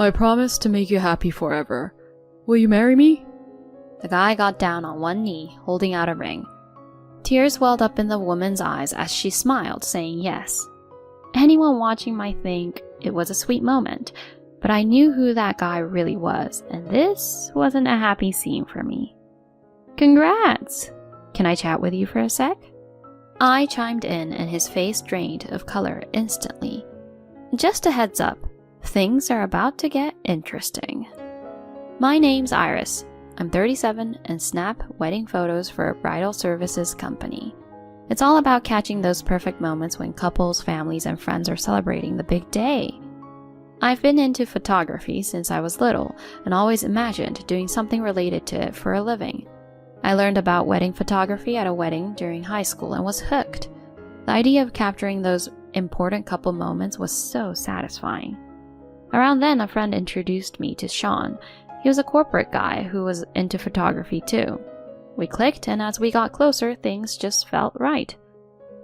I promise to make you happy forever. Will you marry me? The guy got down on one knee, holding out a ring. Tears welled up in the woman's eyes as she smiled, saying yes. Anyone watching might think it was a sweet moment, but I knew who that guy really was, and this wasn't a happy scene for me. Congrats! Can I chat with you for a sec? I chimed in, and his face drained of color instantly. Just a heads up, things are about to get interesting. My name's Iris. I'm 37 and snap wedding photos for a bridal services company. It's all about catching those perfect moments when couples, families, and friends are celebrating the big day. I've been into photography since I was little and always imagined doing something related to it for a living. I learned about wedding photography at a wedding during high school and was hooked. The idea of capturing those important couple moments was so satisfying. Around then, a friend introduced me to Sean. He was a corporate guy who was into photography too. We clicked, and as we got closer, things just felt right.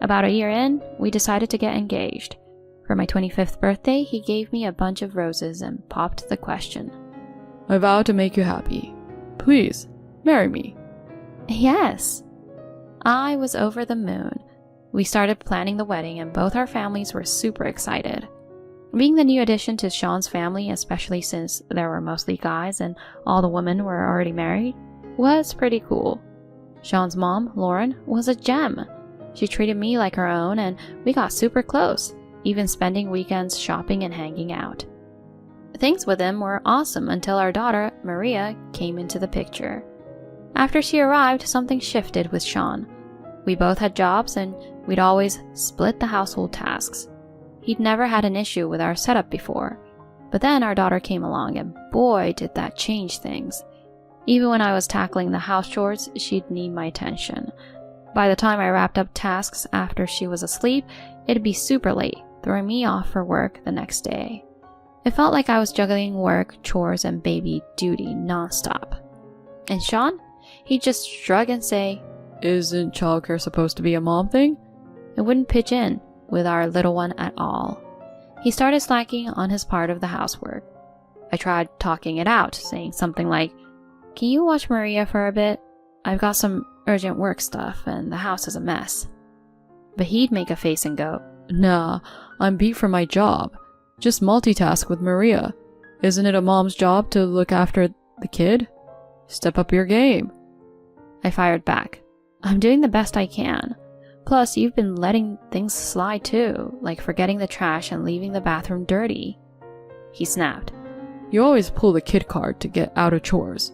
About a year in, we decided to get engaged. For my 25th birthday, he gave me a bunch of roses and popped the question. I vow to make you happy. Please, marry me. Yes. I was over the moon. We started planning the wedding, and both our families were super excited. Being the new addition to Sean's family, especially since there were mostly guys and all the women were already married, was pretty cool. Sean's mom, Lauren, was a gem. She treated me like her own, and we got super close, even spending weekends shopping and hanging out. Things with them were awesome until our daughter, Maria, came into the picture. After she arrived, something shifted with Sean. We both had jobs, and we'd always split the household tasks. He'd never had an issue with our setup before, but then our daughter came along, and boy, did that change things. Even when I was tackling the house chores, she'd need my attention. By the time I wrapped up tasks after she was asleep, it'd be super late, throwing me off for work the next day. It felt like I was juggling work, chores, and baby duty nonstop. And Sean? He'd just shrug and say, Isn't childcare supposed to be a mom thing? And wouldn't pitch in with our little one at all. He started slacking on his part of the housework. I tried talking it out, saying something like, Can you watch Maria for a bit? I've got some urgent work stuff and the house is a mess. But he'd make a face and go, Nah, I'm beat for my job. Just multitask with Maria. Isn't it a mom's job to look after the kid? Step up your game. I fired back. I'm doing the best I can. Plus, you've been letting things slide too, like forgetting the trash and leaving the bathroom dirty. He snapped. You always pull the kid card to get out of chores.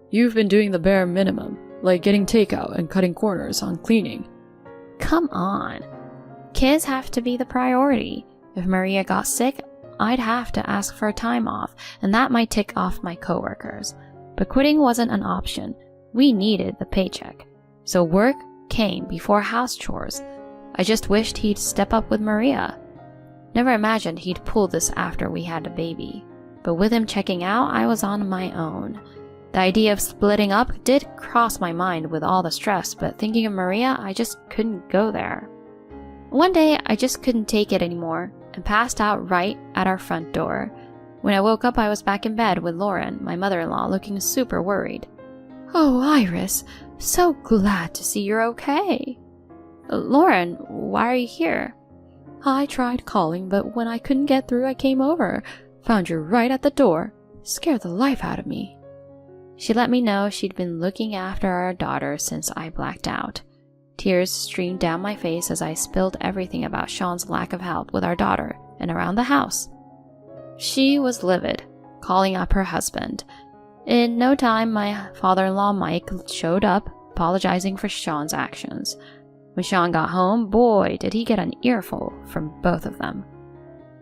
You've been doing the bare minimum, like getting takeout and cutting corners on cleaning. Come on. Kids have to be the priority. If Maria got sick, I'd have to ask for a time off, and that might tick off my coworkers. But quitting wasn't an option. We needed the paycheck. So work came before house chores. I just wished he'd step up with Maria. Never imagined he'd pull this after we had a baby. But with him checking out, I was on my own. The idea of splitting up did cross my mind with all the stress, but thinking of Maria, I just couldn't go there. One day, I just couldn't take it anymore and passed out right at our front door. When I woke up, I was back in bed with Lauren, my mother-in-law, looking super worried. Oh, Iris, so glad to see you're okay. Lauren, why are you here? I tried calling, but when I couldn't get through, I came over. Found you right at the door. Scared the life out of me. She let me know she'd been looking after our daughter since I blacked out. Tears streamed down my face as I spilled everything about Sean's lack of help with our daughter and around the house. She was livid, calling up her husband. In no time, my father-in-law Mike showed up, apologizing for Sean's actions. When Sean got home, boy, did he get an earful from both of them.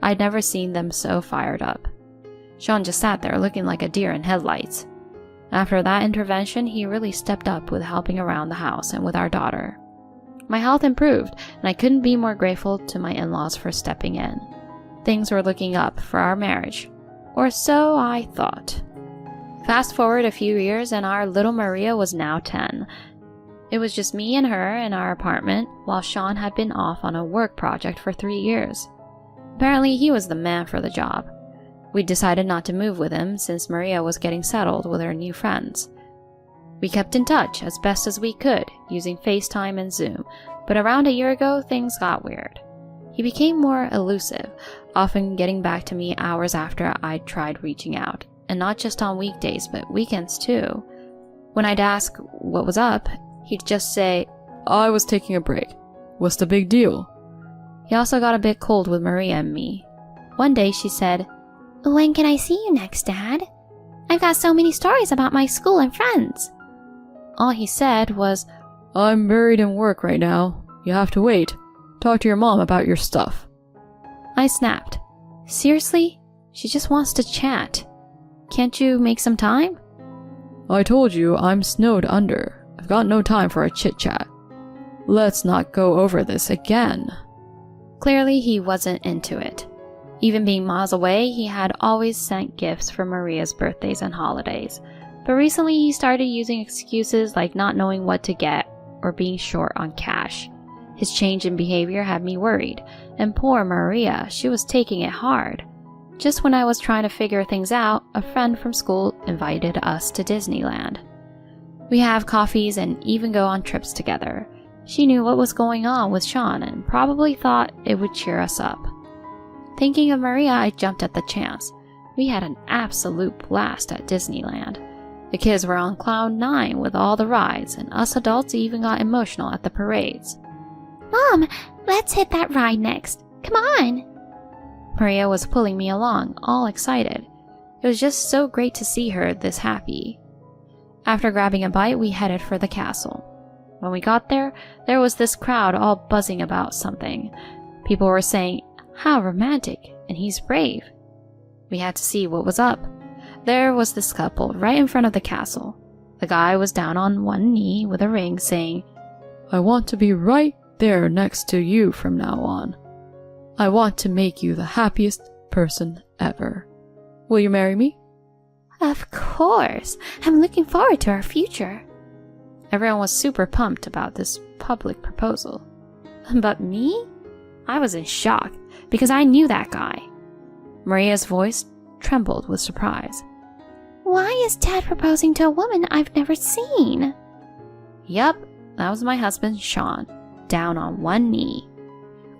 I'd never seen them so fired up. Sean just sat there looking like a deer in headlights. After that intervention, he really stepped up with helping around the house and with our daughter. My health improved, and I couldn't be more grateful to my in-laws for stepping in. Things were looking up for our marriage, or so I thought. Fast forward a few years, and our little Maria was now 10. It was just me and her in our apartment, while Sean had been off on a work project for 3 years. Apparently, he was the man for the job. We decided not to move with him since Maria was getting settled with her new friends. We kept in touch as best as we could using FaceTime and Zoom, but around a year ago things got weird. He became more elusive, often getting back to me hours after I'd tried reaching out, and not just on weekdays but weekends too. When I'd ask what was up, he'd just say, I was taking a break. What's the big deal? He also got a bit cold with Maria and me. One day she said, "When can I see you next, Dad? I've got so many stories about my school and friends." All he said was, I'm buried in work right now. You have to wait. Talk to your mom about your stuff. I snapped. Seriously? She just wants to chat. Can't you make some time? I told you I'm snowed under. I've got no time for a chit-chat. Let's not go over this again. Clearly he wasn't into it. Even being miles away, he had always sent gifts for Maria's birthdays and holidays. But recently he started using excuses like not knowing what to get or being short on cash. His change in behavior had me worried, and poor Maria, she was taking it hard. Just when I was trying to figure things out, a friend from school invited us to Disneyland. We have coffees and even go on trips together. She knew what was going on with Sean and probably thought it would cheer us up. Thinking of Maria, I jumped at the chance. We had an absolute blast at Disneyland. The kids were on cloud 9 with all the rides, and us adults even got emotional at the parades. "Mom, let's hit that ride next. Come on." Maria was pulling me along, all excited. It was just so great to see her this happy. After grabbing a bite, we headed for the castle. When we got there, there was this crowd all buzzing about something. People were saying, "How romantic," and "He's brave." We had to see what was up. There was this couple right in front of the castle. The guy was down on one knee with a ring saying, I want to be right there next to you from now on. I want to make you the happiest person ever. Will you marry me? "Of course. I'm looking forward to our future." Everyone was super pumped about this public proposal. But me? I was in shock because I knew that guy. Maria's voice trembled with surprise. "Why is Dad proposing to a woman I've never seen?" Yup, that was my husband, Sean, down on one knee.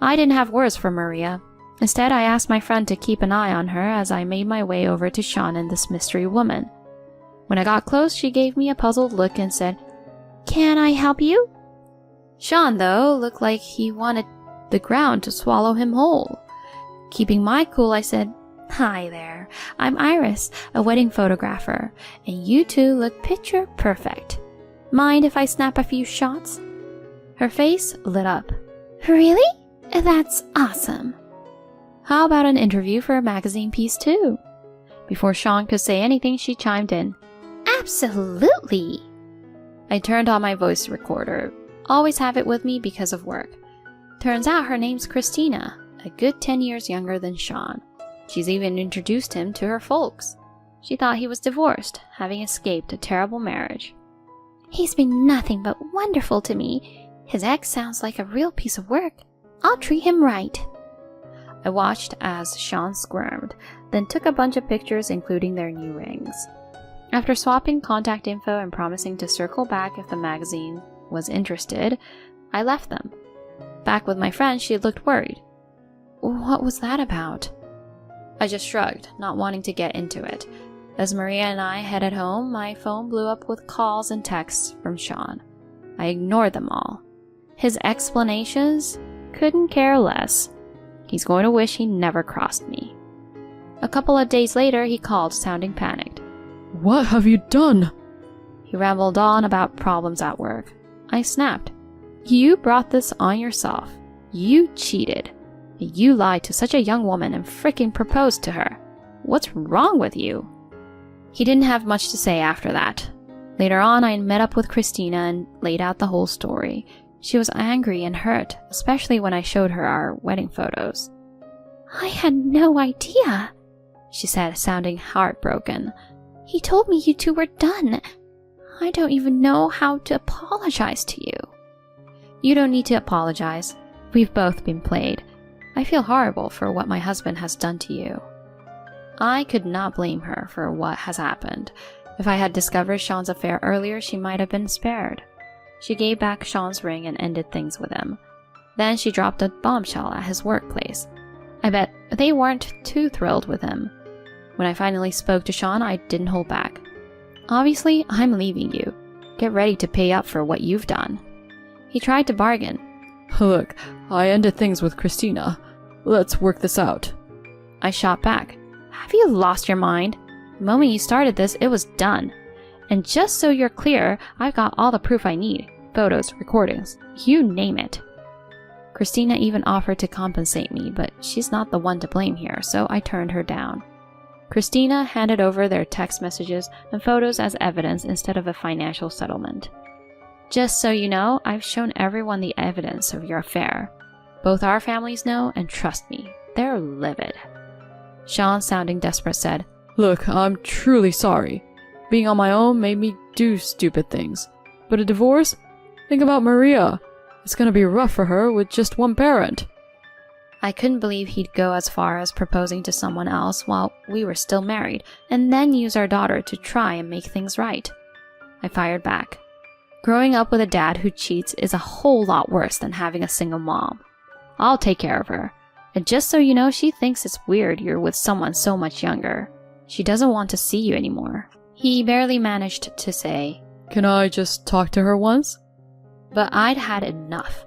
I didn't have words for Maria. Instead, I asked my friend to keep an eye on her as I made my way over to Sean and this mystery woman. When I got close, she gave me a puzzled look and said, "Can I help you?" Sean, though, looked like he wanted the ground to swallow him whole. Keeping my cool, I said, "Hi there, I'm Iris, a wedding photographer, and you two look picture perfect. Mind if I snap a few shots?" Her face lit up. "Really? That's awesome. How about an interview for a magazine piece too?" Before Sean could say anything, she chimed in, "Absolutely." I turned on my voice recorder. Always have it with me because of work. Turns out her name's Christina, a good 10 years younger than Sean. She's even introduced him to her folks. She thought he was divorced, having escaped a terrible marriage. "He's been nothing but wonderful to me. His ex sounds like a real piece of work. I'll treat him right." I watched as Sean squirmed, then took a bunch of pictures including their new rings. After swapping contact info and promising to circle back if the magazine was interested, I left them. Back with my friend, she looked worried. "What was that about?" I just shrugged, not wanting to get into it. As Maria and I headed home, my phone blew up with calls and texts from Sean. I ignored them all. His explanations? Couldn't care less. He's going to wish he never crossed me. A couple of days later, he called, sounding panicked. What have you done? He rambled on about problems at work. I snapped. You brought this on yourself. You cheated. You lied to such a young woman and frickin' proposed to her. What's wrong with you? He didn't have much to say after that. Later on, I met up with Christina and laid out the whole story. She was angry and hurt, especially when I showed her our wedding photos. I had no idea, she said, sounding heartbroken. He told me you two were done. I don't even know how to apologize to you. You don't need to apologize. We've both been played. I feel horrible for what my husband has done to you. I could not blame her for what has happened. If I had discovered Sean's affair earlier, she might have been spared. She gave back Sean's ring and ended things with him. Then she dropped a bombshell at his workplace. I bet they weren't too thrilled with him. When I finally spoke to Sean, I didn't hold back. Obviously, I'm leaving you. Get ready to pay up for what you've done. He tried to bargain. Look, I ended things with Christina. Let's work this out. I shot back. Have you lost your mind? The moment you started this, it was done. And just so you're clear, I've got all the proof I need. Photos, recordings, you name it. Christina even offered to compensate me, but she's not the one to blame here, so I turned her down. Christina handed over their text messages and photos as evidence instead of a financial settlement. Just so you know, I've shown everyone the evidence of your affair. Both our families know, and trust me, they're livid. Sean, sounding desperate, said, Look, I'm truly sorry. Being on my own made me do stupid things. But a divorce? Think about Maria. It's gonna be rough for her with just one parent. I couldn't believe he'd go as far as proposing to someone else while we were still married, and then use our daughter to try and make things right. I fired back. Growing up with a dad who cheats is a whole lot worse than having a single mom. I'll take care of her. And just so you know, she thinks it's weird you're with someone so much younger. She doesn't want to see you anymore. He barely managed to say, Can I just talk to her once? But I'd had enough.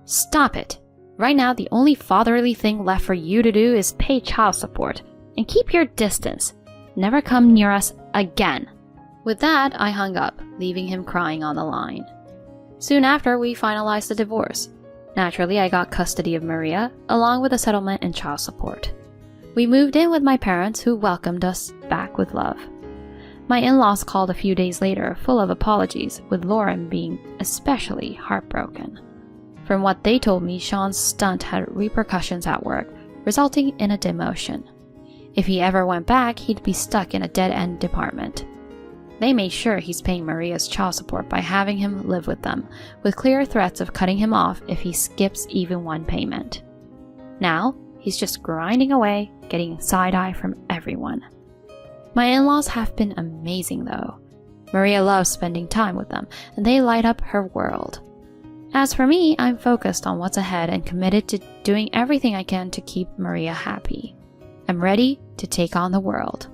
Stop it. Right now, the only fatherly thing left for you to do is pay child support. And keep your distance. Never come near us again. With that, I hung up, leaving him crying on the line. Soon after, we finalized the divorce. Naturally, I got custody of Maria, along with a settlement and child support. We moved in with my parents, who welcomed us back with love. My in-laws called a few days later, full of apologies, with Lauren being especially heartbroken. From what they told me, Sean's stunt had repercussions at work, resulting in a demotion. If he ever went back, he'd be stuck in a dead-end department. They made sure he's paying Maria's child support by having him live with them, with clear threats of cutting him off if he skips even one payment. Now, he's just grinding away, getting side-eye from everyone. My in-laws have been amazing though. Maria loves spending time with them, and they light up her world. As for me, I'm focused on what's ahead and committed to doing everything I can to keep Maria happy. I'm ready to take on the world.